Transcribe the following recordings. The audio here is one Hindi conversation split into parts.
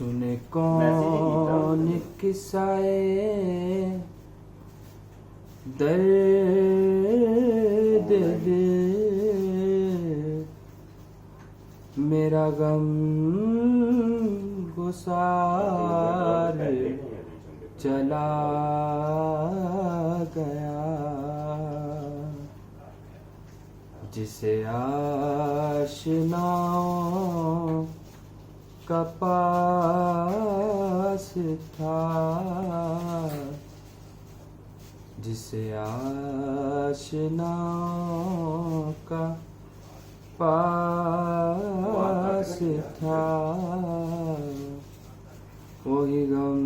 सुने कौन किस्साए दर्द दिल, मेरा गम गुसार चला गया। जिसे आशनाओं का पास था, जिसे आशनाओं का पास था, वही गम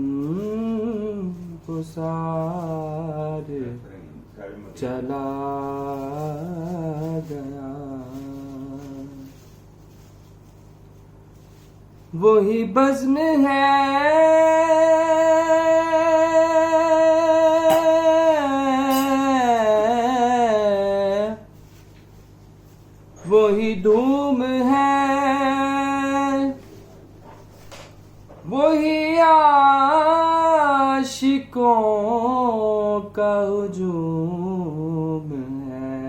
गुसार चला गया। वही बज़्म है वही धूम है, वही आशिकों का हुजूम है।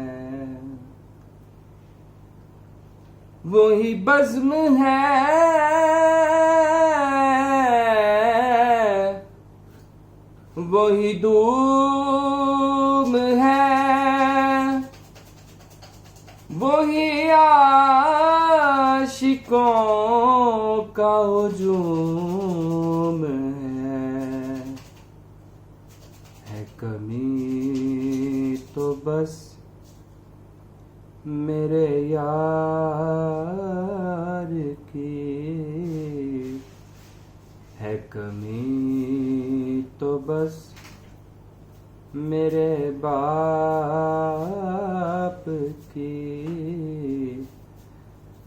वही बज़्म है, वही धूम है, वही आशिकों का हुजूम है कमी तो बस मेरे यार की, है कमी तो बस मेरे बाप की,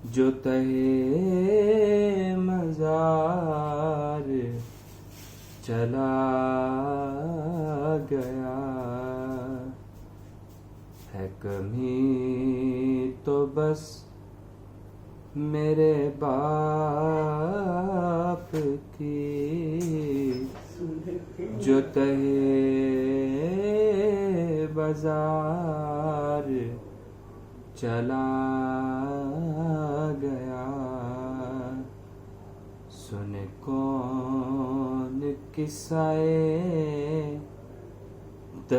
जो तहे मज़ार चला गया। है कमी तो बस मेरे बाप की, जो तहे बाजार चला गया। सुने कौन किस्साए